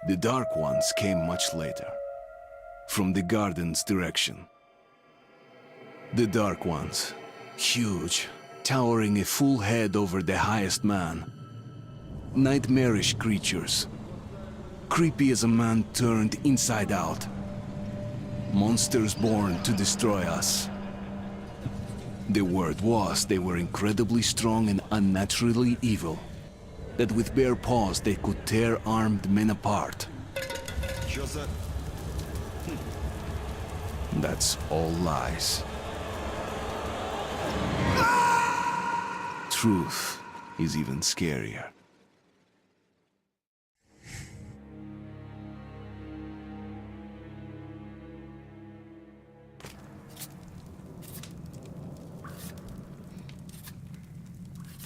The Dark Ones came much later, from the garden's direction. The Dark Ones, huge, towering a full head over the highest man. Nightmarish creatures, creepy as a man turned inside out. Monsters born to destroy us. The word was they were incredibly strong and unnaturally evil. That with bare paws they could tear armed men apart. That's all lies. Truth is even scarier.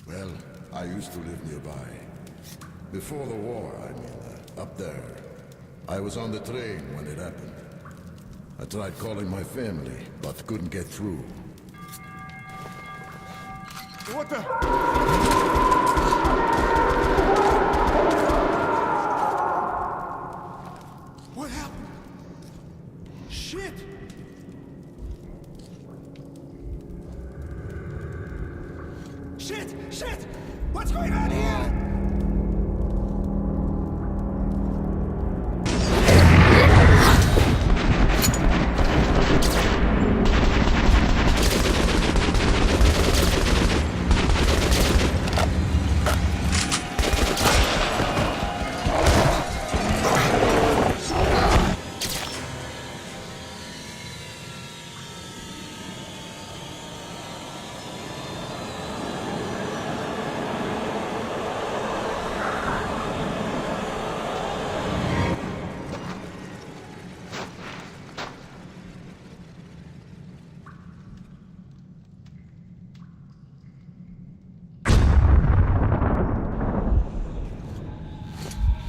Well, I used to live nearby. Before the war, I mean, up there. I was on the train when it happened. I tried calling my family, but couldn't get through. What the? What happened? Shit! Shit! Shit! What's going on here?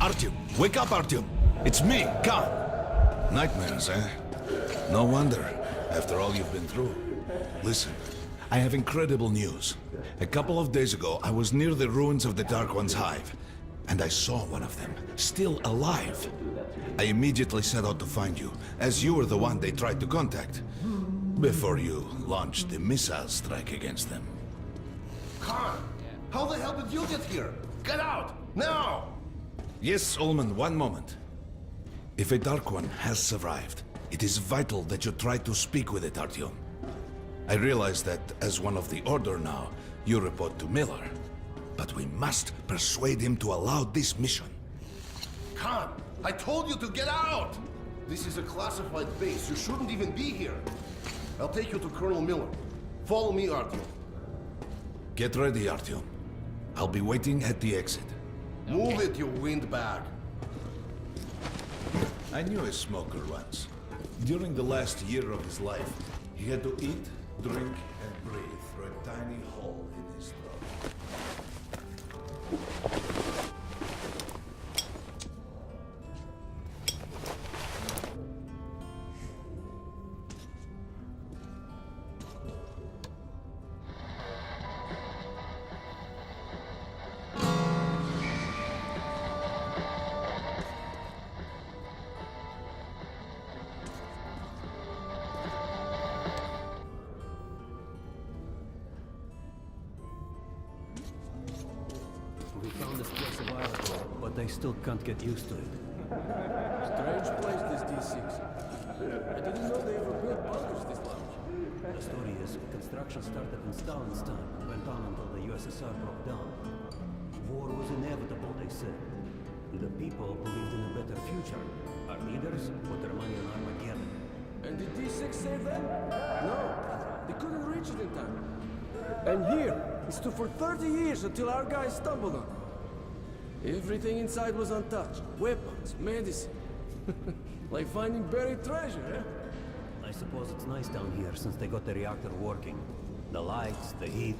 Artyom, wake up, Artyom! It's me, Khan! Nightmares, eh? No wonder, after all you've been through. Listen, I have incredible news. A couple of days ago, I was near the ruins of the Dark One's hive, and I saw one of them, still alive. I immediately set out to find you, as you were the one they tried to contact, before you launched the missile strike against them. Khan, how the hell did you get here? Get out, now! Yes, Ullman, one moment. If a Dark One has survived, it is vital that you try to speak with it, Artyom. I realize that, as one of the Order now, you report to Miller. But we must persuade him to allow this mission. Khan, I told you to get out! This is a classified base. You shouldn't even be here. I'll take you to Colonel Miller. Follow me, Artyom. Get ready, Artyom. I'll be waiting at the exit. Move it, you windbag. I knew a smoker once. During the last year of his life, he had to eat, drink, and breathe through a tiny hole in his throat. found this place a while ago, but I still can't get used to it. Strange place, this D6. I didn't know they ever built bunkers this large. The story is, construction started in Stalin's time and went on until the USSR broke down. War was inevitable, they said. The people believed in a better future. Our leaders put their money on Armageddon. And did D6 save them? No, they couldn't reach it in time. And here, it stood for 30 years until our guys stumbled on it. Everything inside was untouched. Weapons, medicine. Like finding buried treasure, eh? I suppose it's nice down here since they got the reactor working. The lights, the heat.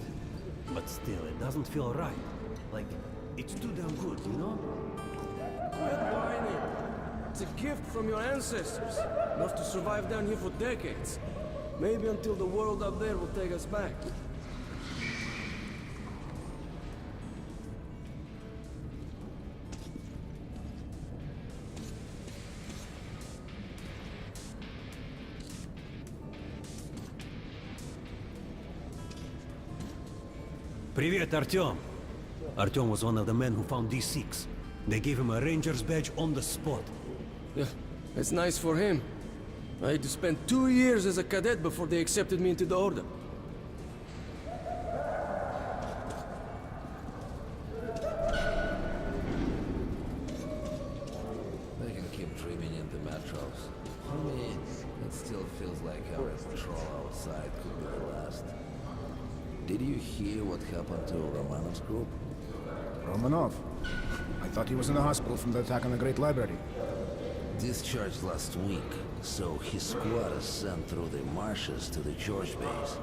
But still, it doesn't feel right. Like, it's too damn good, you know? Quit whining. It's a gift from your ancestors. Enough to survive down here for decades. Maybe until the world up there will take us back. Привет, Artyom. Artyom was one of the men who found D6. They gave him a ranger's badge on the spot. Yeah, it's nice for him. I had to spend 2 years as a cadet before they accepted me into the order. They can keep dreaming in the metros. I mean, it still feels like our patrol outside could be the last. Did you hear what happened to Romanov's group? Romanov? I thought he was in the hospital from the attack on the Great Library. Discharged last week, so his squad is sent through the marshes to the George base.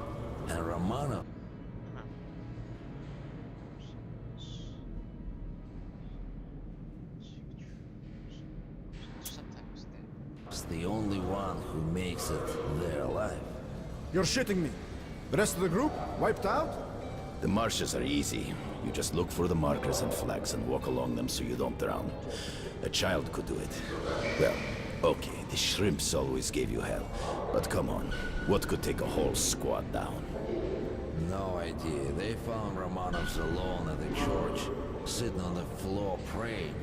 And Romanov is the only one who makes it there alive. You're shitting me. The rest of the group? Wiped out? The marshes are easy. You just look for the markers and flags and walk along them so you don't drown. A child could do it. Well, okay, the shrimps always gave you hell. But come on, what could take a whole squad down? No idea. They found Romanovs alone at the church, sitting on the floor praying.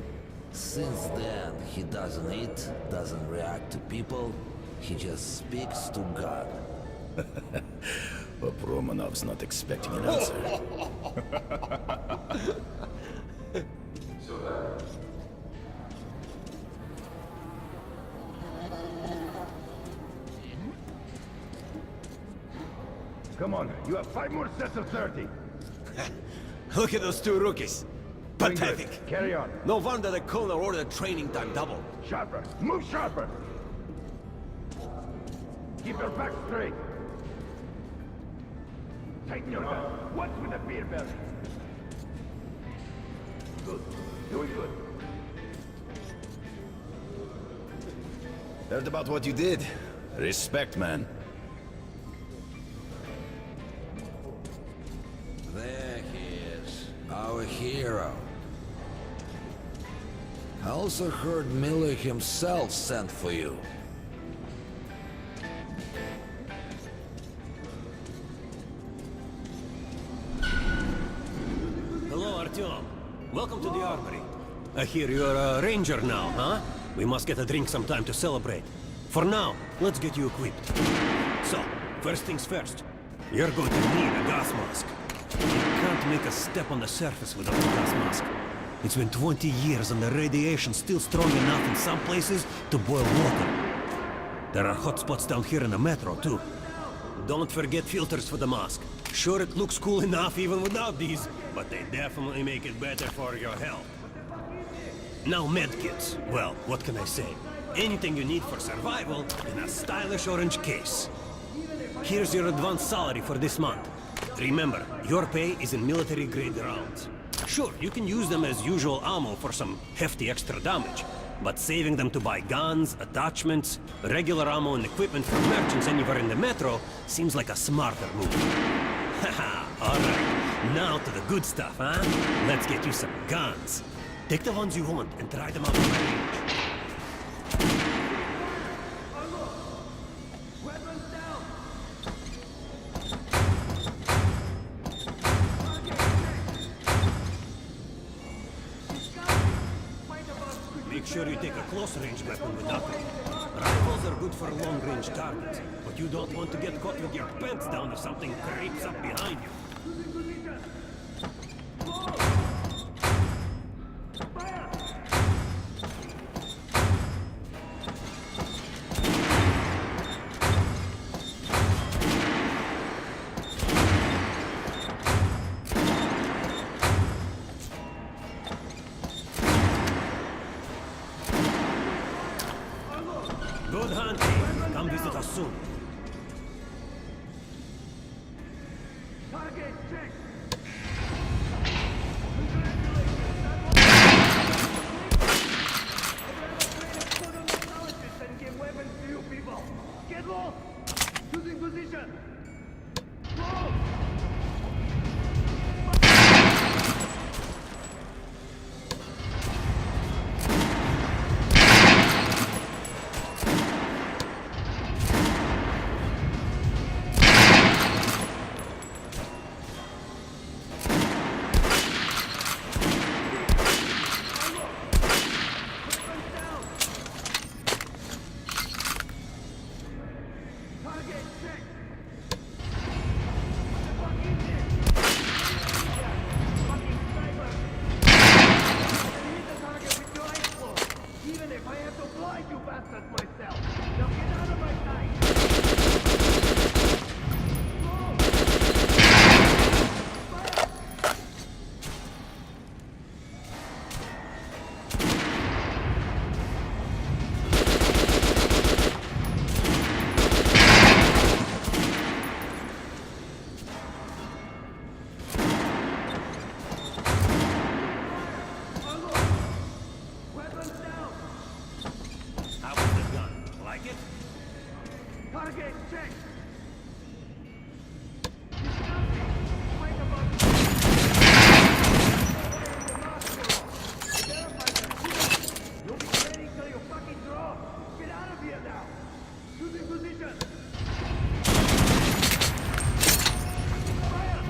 Since then, he doesn't eat, doesn't react to people. He just speaks to God. Hope Romanov's not expecting an answer. Come on, you have 5 more sets of 30. Look at those two rookies. Pathetic. Carry on. No wonder the colonel ordered training time double. Sharper. Move sharper. Keep your back straight. Tighten your belt. What's with the beer belly? Good. Doing good. Heard about what you did. Respect, man. There he is, our hero. I also heard Miller himself sent for you. Hello, Artyom. Welcome to the armory. I hear you're a ranger now, huh? We must get a drink sometime to celebrate. For now, let's get you equipped. So, first things first. You're going to need a gas mask. You can't make a step on the surface without a gas mask. It's been 20 years and the radiation's still strong enough in some places to boil water. There are hot spots down here in the metro, too. Don't forget filters for the mask. Sure, it looks cool enough even without these, but they definitely make it better for your health. Now medkits. Well, what can I say? Anything you need for survival in a stylish orange case. Here's your advance salary for this month. Remember, your pay is in military-grade rounds. Sure, you can use them as usual ammo for some hefty extra damage, but saving them to buy guns, attachments, regular ammo and equipment for merchants anywhere in the metro seems like a smarter move. Haha, alright. Now to the good stuff, huh? Let's get you some guns. Take the ones you want and try them out in range. Make sure you take a close-range weapon with that one. Rifles are good for long-range targets, but you don't want to get caught with your pants down if something creeps up behind you. Good hunting. Come visit us soon. Target check. And give weapons to you people. Get lost. Losing position. Go. Target check. What the fuck is this? Fucking sniper. Hit the target with your eyes closed. Even if I have to blind you bastards myself. Now get out of my sight. Weapons down. How was the gun? Like it? Target check. Disgusting. Fight about. You'll be ready till you fucking draw. Get out of here now. Losing position. Fire.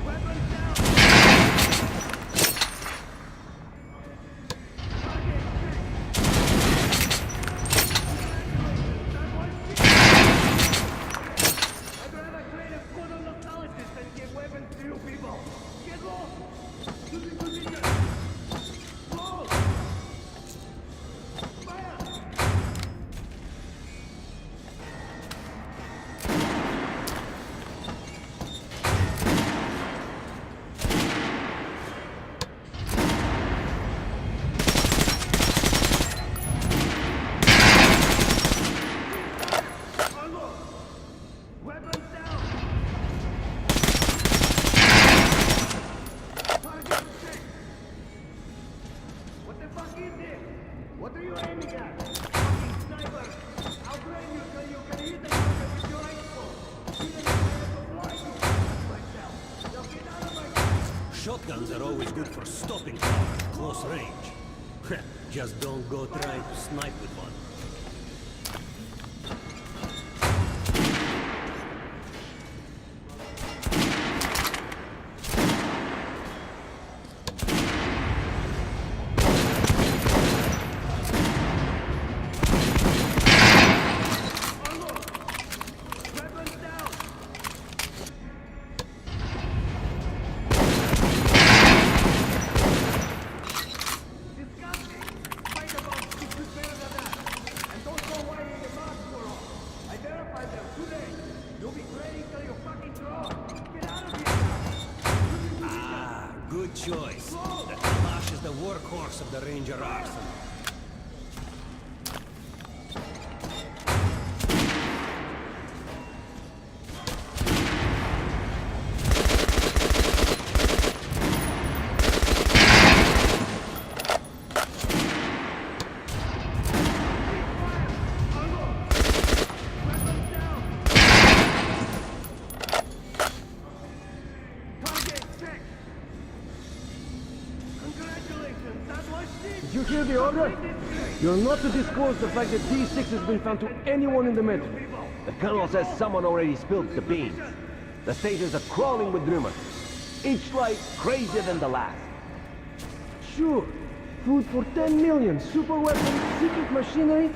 Weapons down. Target check. Congratulations, that was it. I'd rather create a photo locality than give weapons to you people. Get lost. Losing position. Close. Fire. Weapons down! Target check! What the fuck is this? What are you aiming at? Fucking sniper! I'll train you till you can hit the target with your eyes closed. Even if I have to blind you myself. Now get out of my sight! Shotguns are always good for stopping power at close range. Just don't go trying to snipe with one. Weapons down! Disgusting! Fight about 6 is better than that! And don't go whining the mask for all! I verified them today! You'll be ready till you fucking draw! Get out of here now! Ah, good choice. The Kalash is the workhorse of the Ranger arsenal. Weapons down! Target check! Did you hear the order? You're not to disclose the fact that D6 has been found to anyone in the metro. The colonel says someone already spilled the beans. The stations are crawling with rumors. Each like crazier than the last. Sure. Food for 10 million, super weapons, secret machinery.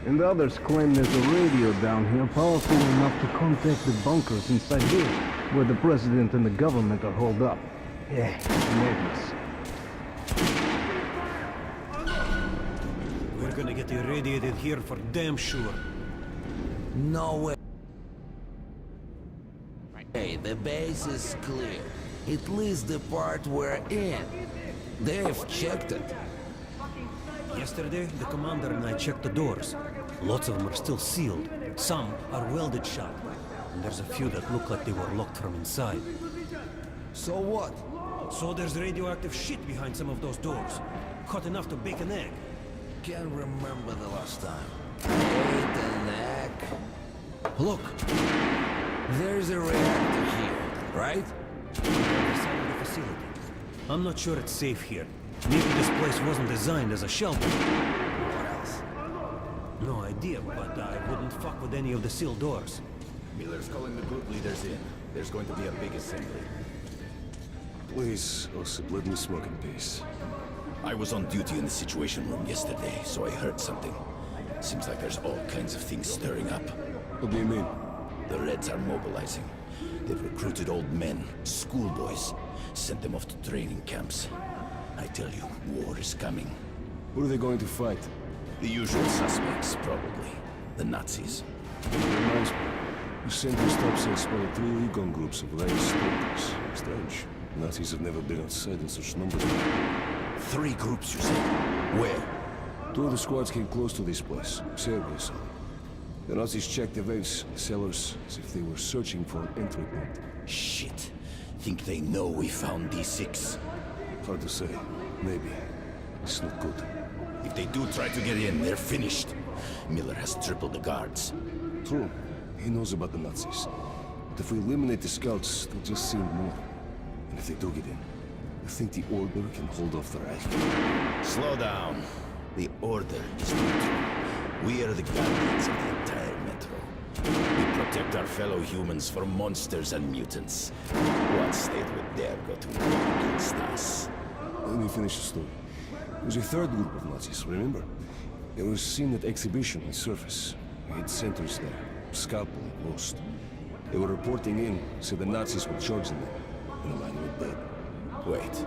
And others claim there's a radio down here powerful enough to contact the bunkers inside here, where the president and the government are holed up. Yeah, madness. We're gonna get irradiated here for damn sure. No way. Hey, the base is clear. At least the part we're in. They've checked it. Yesterday, the commander and I checked the doors. Lots of them are still sealed. Some are welded shut. And there's a few that look like they were locked from inside. So what? So there's radioactive shit behind some of those doors. Hot enough to bake an egg. Can't remember the last time. Ate an egg. Look. There's a reactor here, right? On the other side of the facility. I'm not sure it's safe here. Maybe this place wasn't designed as a shelter. What else? No idea, but I wouldn't fuck with any of the sealed doors. Miller's calling the group leaders in. There's going to be a big assembly. Please, Osip, let me smoke in peace. I was on duty in the Situation Room yesterday, so I heard something. Seems like there's all kinds of things stirring up. What do you mean? The Reds are mobilizing. They've recruited old men, schoolboys, sent them off to training camps. I tell you, war is coming. Who are they going to fight? The usual suspects, probably. The Nazis. Reminds me. The Centrist Topside spotted 3 recon groups of raised stalkers. Strange. Nazis have never been outside in such numbers. 3 groups, you say? Where? 2 of the squads came close to this place. Sergei saw. The Nazis checked the vaults, cellars, as if they were searching for an entry point. Shit. Think they know we found D6? Hard to say. Maybe. It's not good. If they do try to get in, they're finished. Miller has tripled the guards. True. He knows about the Nazis. But if we eliminate the scouts, they'll just send more. And if they do get in, I think the Order can hold off the rest. Slow down. The Order is neutral. We are the guardians of the entire metro. We protect our fellow humans from monsters and mutants. What state would dare go to war against us? Let me finish the story. There was a 3rd group of Nazis, remember? They were seen at exhibition in Surface. We had sentries there. Scalpel and Rost. They were reporting in, so the Nazis were charging them. And the man went dead. Wait.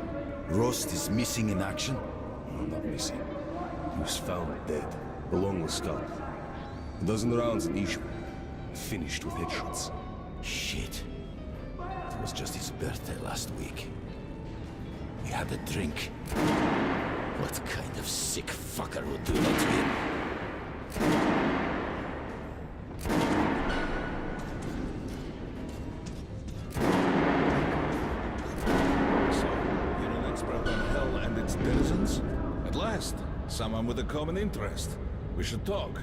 Rost is missing in action? No, not missing. He was found dead, along with Scalpel. A dozen rounds in each one. Finished with headshots. Shit. It was just his birthday last week. We had a drink. What kind of sick fucker would do that to him? So, you're an expert on hell and its denizens? At last, someone with a common interest. We should talk.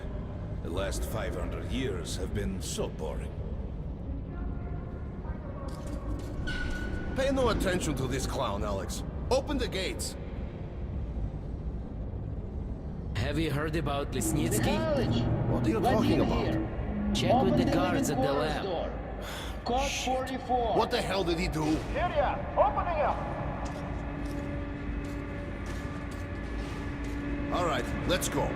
The last 500 years have been so boring. Pay no attention to this clown, Alex. Open the gates. Have you heard about Lesnitsky? What are you talking about? Check with the guards at the lab. Code 44. What the hell did he do? Area, opening up. All right, let's go.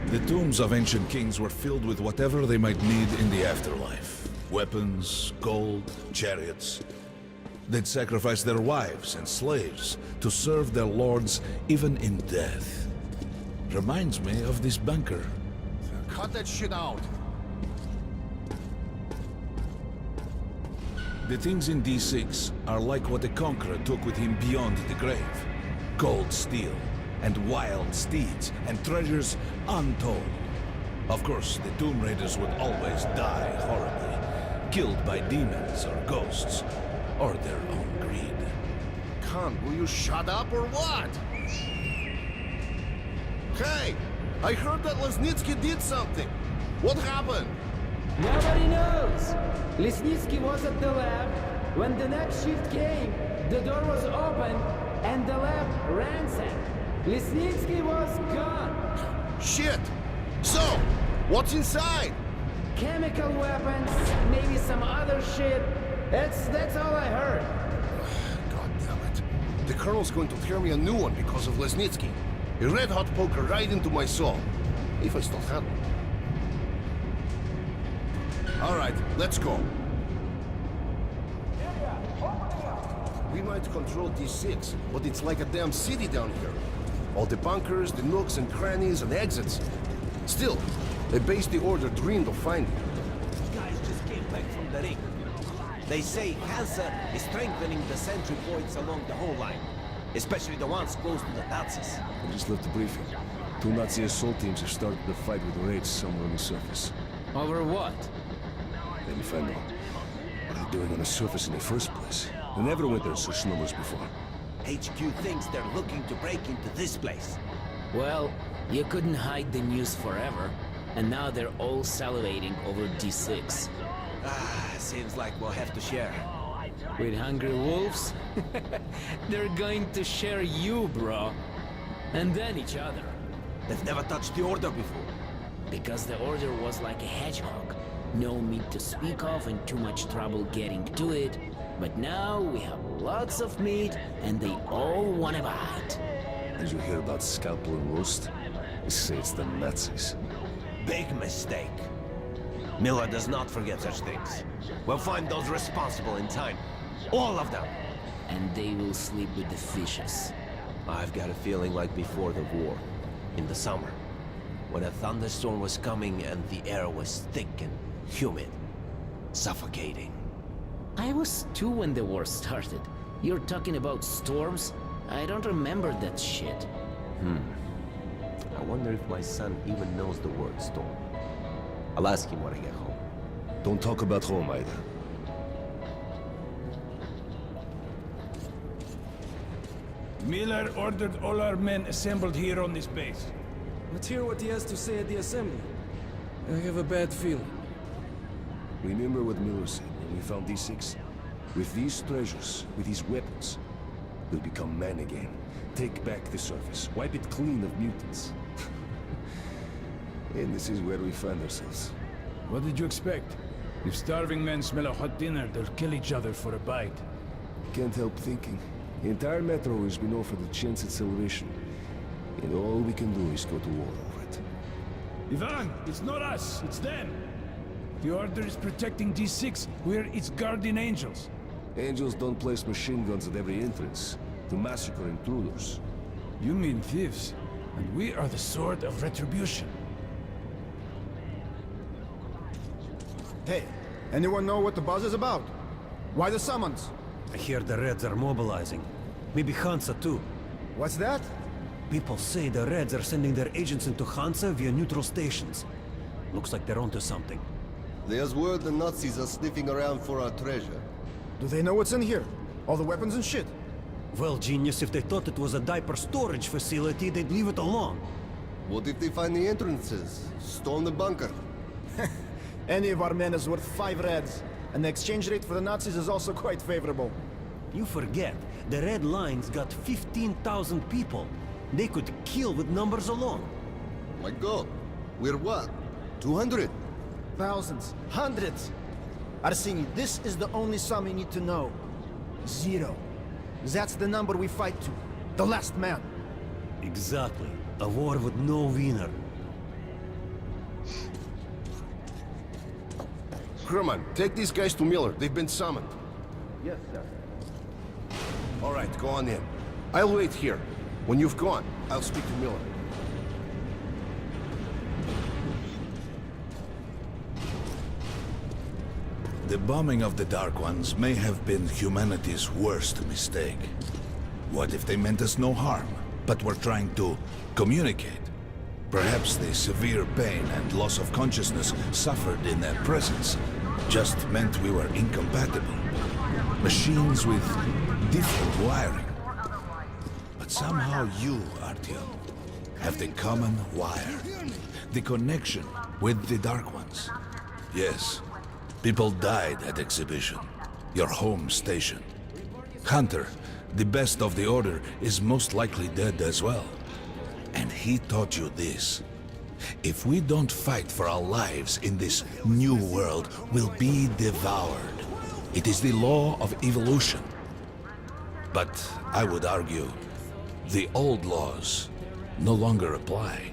The tombs of ancient kings were filled with whatever they might need in the afterlife. Weapons, gold, chariots. They'd sacrifice their wives and slaves to serve their lords even in death. Reminds me of this bunker. Cut that shit out. The things in D6 are like what the Conqueror took with him beyond the grave. Gold steel, and wild steeds, and treasures untold. Of course, the Tomb Raiders would always die horribly, killed by demons or ghosts, or their own greed. Khan, will you shut up or what? Hey, I heard that Lesnitsky did something. What happened? Nobody knows. Lesnitsky was at the lab, When the next shift came, the door was open and the lab ransacked. Lesnitsky was gone. Shit! So, what's inside? Chemical weapons, maybe some other shit. That's all I heard. God damn it. The Colonel's going to tear me a new one because of Lesnitsky. A red-hot poker right into my soul. If I still had one. All right, let's go. We might control D6, but it's like a damn city down here. All the bunkers, the nooks and crannies and exits. Still, the base the Order dreamed of finding. These guys just came back from the ring. They say Hansa is strengthening the sentry points along the whole line, especially the ones close to the Nazis. I just left the briefing. 2 Nazi assault teams have started the fight with raids somewhere on the surface. Over what? Let me find out. What are they doing on the surface in the first place? They never went there in such numbers before. HQ thinks they're looking to break into this place. Well, you couldn't hide the news forever, and now they're all salivating over D6. Seems like we'll have to share. With hungry wolves? They're going to share you, bro. And then each other. They've never touched the Order before. Because the Order was like a hedgehog. No meat to speak of and too much trouble getting to it. But now we have lots of meat and they all want to bite. Did you hear about Scalpel and Roast? They say it's the Nazis. Big mistake. Miller does not forget such things. We'll find those responsible in time. All of them. And they will sleep with the fishes. I've got a feeling like before the war. In the summer. When a thunderstorm was coming and the air was thick and humid. Suffocating. I was 2 when the war started. You're talking about storms? I don't remember that shit. I wonder if my son even knows the word storm. I'll ask him when I get home. Don't talk about home either. Miller ordered all our men assembled here on this base. Let's hear what he has to say at the assembly. I have a bad feeling. Remember what Miller said when we found D6? With these treasures, with these weapons, we'll become men again. Take back the surface, wipe it clean of mutants. And this is where we find ourselves. What did you expect? If starving men smell a hot dinner, they'll kill each other for a bite. Can't help thinking. The entire metro has been offered a chance at salvation. And all we can do is go to war over it. Ivan, it's not us, it's them. The Order is protecting D6. We're its guardian angels. Angels don't place machine guns at every entrance to massacre intruders. You mean thieves, and we are the sword of retribution. Hey, anyone know what the buzz is about? Why the summons? I hear the Reds are mobilizing. Maybe Hansa too. What's that? People say the Reds are sending their agents into Hansa via neutral stations. Looks like they're onto something. There's word the Nazis are sniffing around for our treasure. Do they know what's in here? All the weapons and shit? Well, genius, if they thought it was a diaper storage facility, they'd leave it alone. What if they find the entrances? Storm the bunker? Any of our men is worth 5 Reds, and the exchange rate for the Nazis is also quite favorable. You forget, the Red Line's got 15,000 people. They could kill with numbers alone. My God, we're what? 200? Thousands, hundreds. Arseny, this is the only sum you need to know. 0. That's the number we fight to. The last man. Exactly. A war with no winner. Herman, take these guys to Miller. They've been summoned. Yes, sir. All right, go on in. I'll wait here. When you've gone, I'll speak to Miller. The bombing of the Dark Ones may have been humanity's worst mistake. What if they meant us no harm, but were trying to communicate? Perhaps the severe pain and loss of consciousness suffered in their presence just meant we were incompatible. Machines with different wiring. But somehow you, Artyom, have the common wire. The connection with the Dark Ones. Yes, people died at exhibition. Your home station. Hunter, the best of the Order, is most likely dead as well. And he taught you this. If we don't fight for our lives in this new world, we'll be devoured. It is the law of evolution. But I would argue, the old laws no longer apply.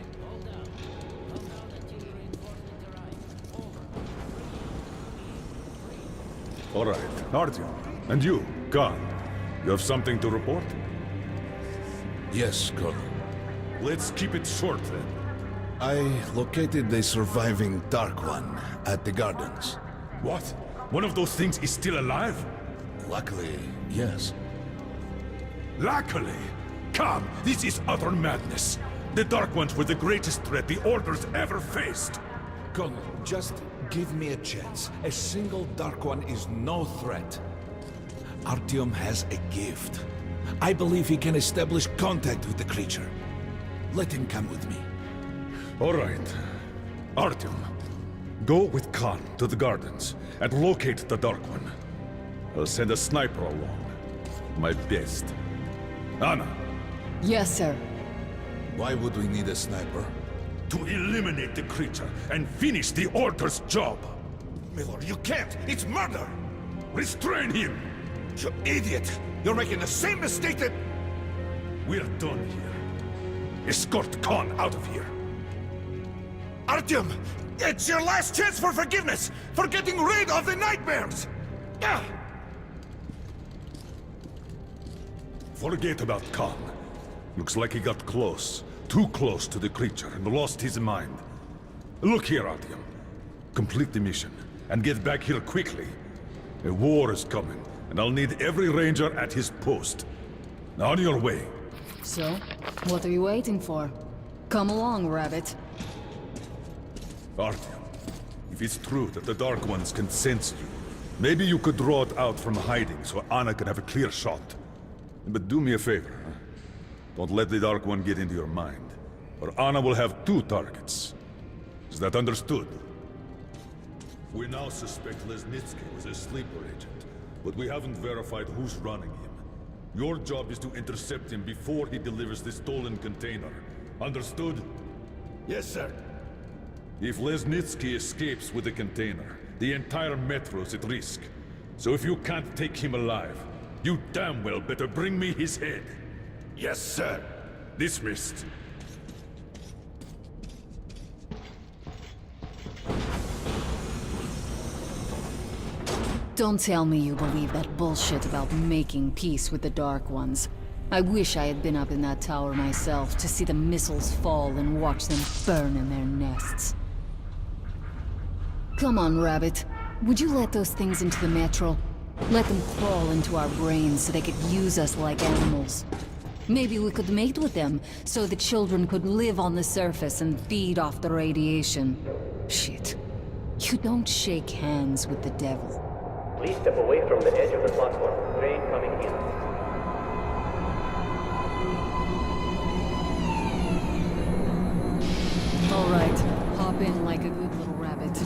All right, Artyom. And you, Khan. You have something to report? Yes, Colonel. Let's keep it short, then. I located the surviving Dark One at the gardens. What? One of those things is still alive? Luckily, yes. Luckily? Come, this is utter madness. The Dark Ones were the greatest threat the Order's ever faced. Colonel, just give me a chance. A single Dark One is no threat. Artyom has a gift. I believe he can establish contact with the creature. Let him come with me. All right. Artyom, go with Khan to the gardens and locate the Dark One. I'll send a sniper along. My best. Anna. Yes, sir. Why would we need a sniper? To eliminate the creature and finish the Order's job. Miller, you can't! It's murder! Restrain him! You idiot! You're making the same mistake that... We're done here. Escort Khan out of here. Artyom! It's your last chance for forgiveness! For getting rid of the nightmares! Forget about Khan. Looks like he got close. Too close to the creature and lost his mind. Look here, Artyom. Complete the mission and get back here quickly. A war is coming, and I'll need every ranger at his post. Now on your way. So, what are you waiting for? Come along, Rabbit. Artyom, if it's true that the Dark Ones can sense you, maybe you could draw it out from hiding so Anna can have a clear shot. But do me a favor, huh? Don't let the Dark One get into your mind, or Anna will have two targets. Is that understood? We now suspect Lesnitsky was a sleeper agent, but we haven't verified who's running him. Your job is to intercept him before he delivers the stolen container. Understood? Yes, sir. If Lesnitsky escapes with the container, the entire metro's at risk. So if you can't take him alive, you damn well better bring me his head. Yes, sir. Dismissed. Don't tell me you believe that bullshit about making peace with the Dark Ones. I wish I had been up in that tower myself to see the missiles fall and watch them burn in their nests. Come on, Rabbit. Would you let those things into the metro? Let them crawl into our brains so they could use us like animals. Maybe we could mate with them, so the children could live on the surface and feed off the radiation. Shit. You don't shake hands with the devil. Please step away from the edge of the platform. Train coming in. All right. Hop in like a good little rabbit.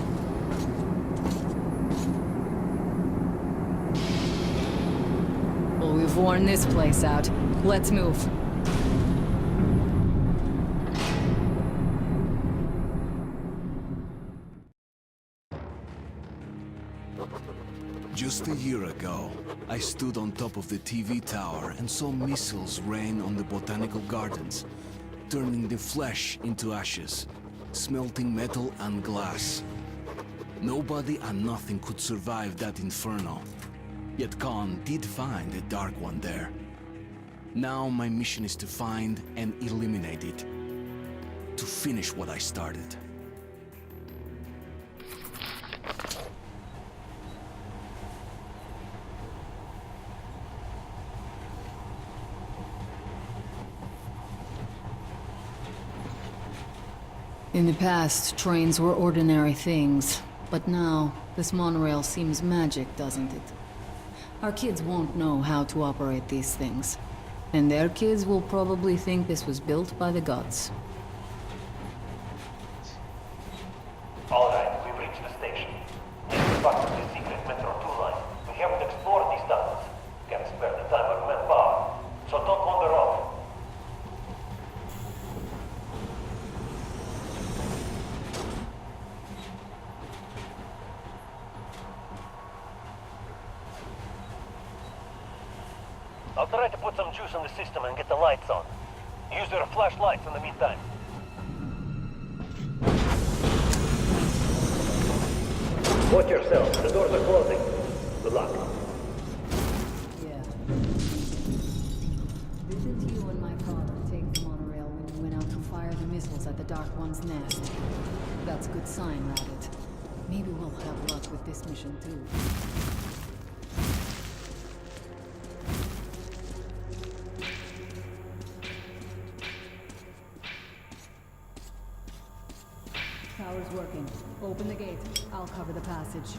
Well, we've worn this place out. Let's move. Just a year ago, I stood on top of the TV tower and saw missiles rain on the botanical gardens, turning the flesh into ashes, smelting metal and glass. Nobody and nothing could survive that inferno. Yet Khan did find a Dark One there. Now my mission is to find and eliminate it. To finish what I started. In the past, trains were ordinary things. But now, this monorail seems magic, doesn't it? Our kids won't know how to operate these things. And their kids will probably think this was built by the gods. All right, we've reached the station. This is part of the secret Metro 2 line. We haven't explored I'll try to put some juice in the system and get the lights on. Use your flashlights in the meantime. Watch yourself. The doors are closing. Good luck. Yeah. Didn't you and my father take the monorail when you went out to fire the missiles at the Dark One's nest? That's a good sign, Rabbit. Maybe we'll have luck with this mission, too. Power's working. Open the gate. I'll cover the passage.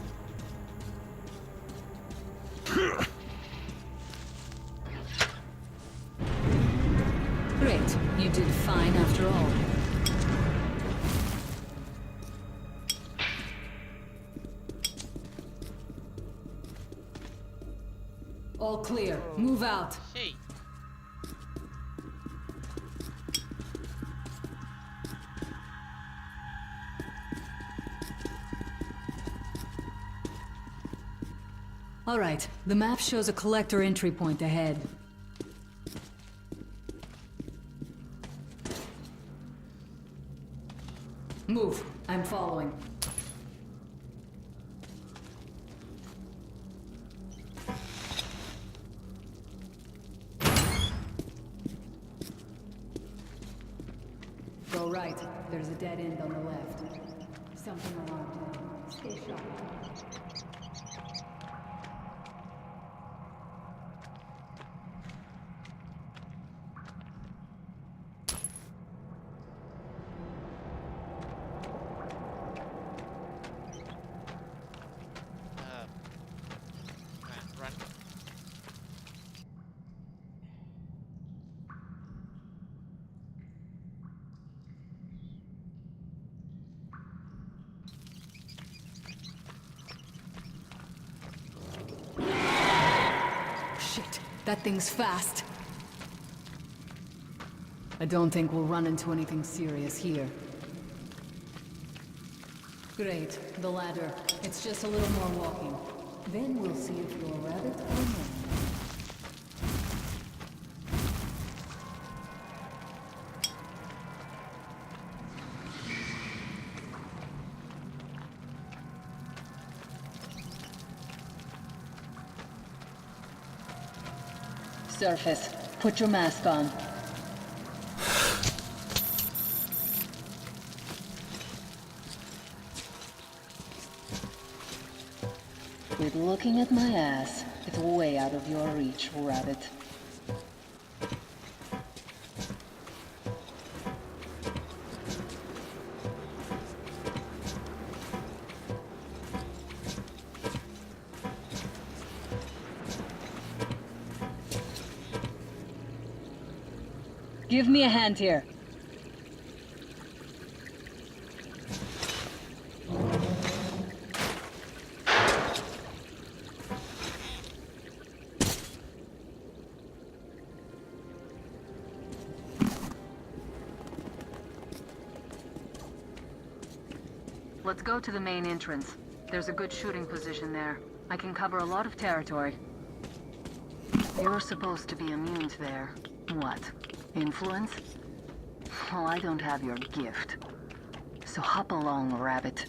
Great. You did fine after all. All clear. Move out. Hey. All right. The map shows a collector entry point ahead. Move. I'm following. Go right. There's a dead end on the left. Something alarmed him. Stay sharp. Run. Shit, that thing's fast. I don't think we'll run into anything serious here. Great, the ladder. It's just a little more walking. Then we'll see if you're a rabbit or not. Surface, put your mask on. Quit looking at my ass. It's way out of your reach, rabbit. Give me a hand here. Let's go to the main entrance. There's a good shooting position there. I can cover a lot of territory. You're supposed to be immune to their... what? Influence? Well, I don't have your gift. So hop along, rabbit.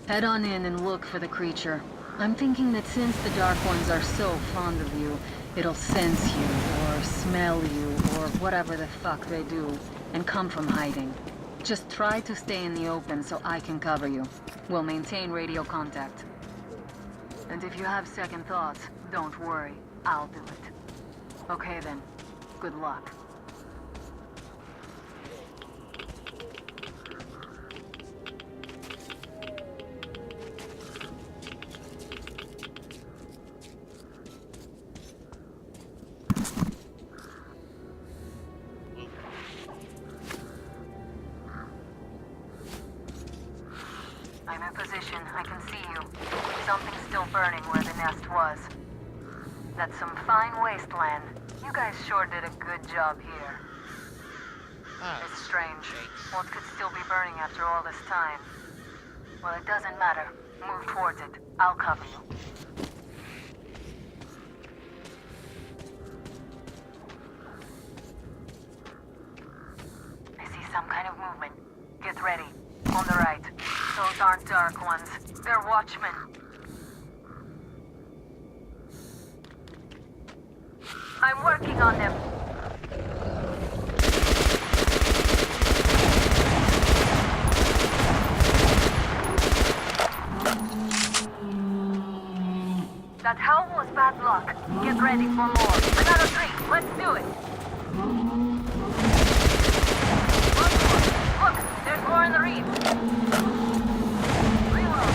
Head on in and look for the creature. I'm thinking that since the Dark Ones are so fond of you, it'll sense you, or smell you, or whatever the fuck they do, and come from hiding. Just try to stay in the open so I can cover you. We'll maintain radio contact. And if you have second thoughts, don't worry. I'll do it. Okay then. Good luck. I'm in position. I can see you. Something's still burning where the nest was. That's some fine wasteland. You guys sure did a good job here. It's strange. What could still be burning after all this time? Well, it doesn't matter. Move towards it. I'll cover you. Those aren't Dark Ones. They're Watchmen. I'm working on them. That howl was bad luck. Get ready for more. Another 3. Let's do it. One more. Look, there's more in the reef. Reload.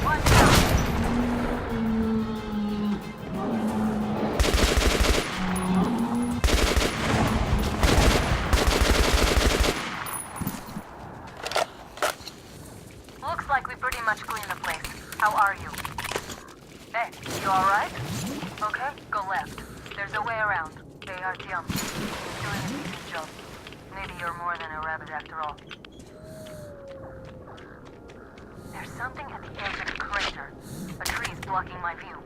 One down. Looks like we pretty much cleaned the place. How are you? Hey, you alright? Okay, go left. There's a way around. They are Artyom. Doing a decent job. Maybe you're more than a rabbit after all. There's something at the edge of the crater. A tree's blocking my view.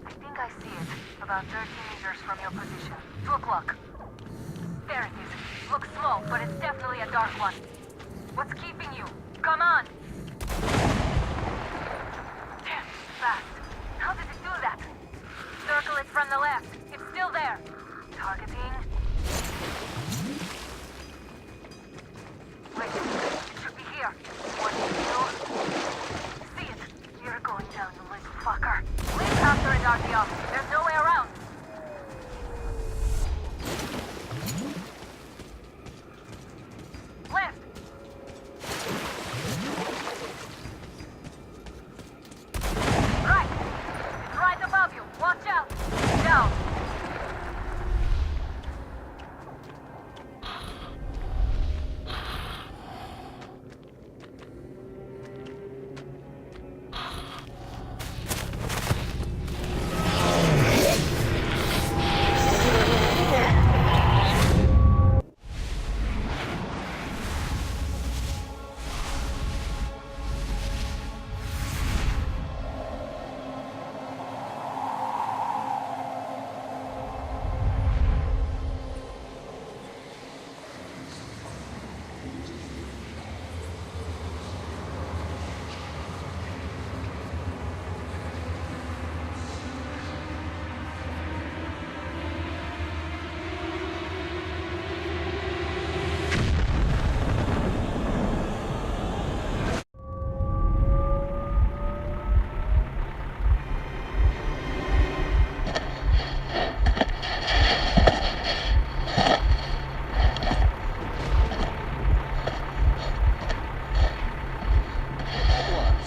I think I see it. About 30 meters from your position. 2 o'clock. There it is. Looks small, but it's definitely a Dark One. What's keeping you? Come on! Damn, fast. How did it do that? Circle it from the left. It's still there. Targeting. Wait, it should be here. What do you do? See it. You're going down, you little fucker. Leap after it, Artyom. There's no way around. Left. Right. It's right above you. Watch out. Down.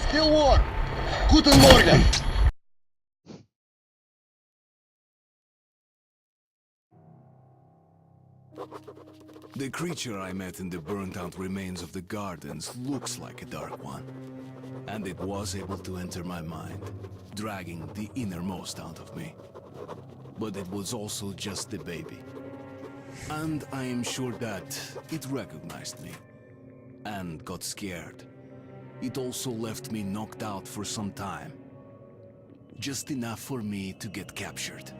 Still warm. Guten Morgen. The creature I met in the burnt-out remains of the gardens looks like a Dark One. And it was able to enter my mind, dragging the innermost out of me. But it was also just a baby. And I am sure that it recognized me and got scared. It also left me knocked out for some time. Just enough for me to get captured.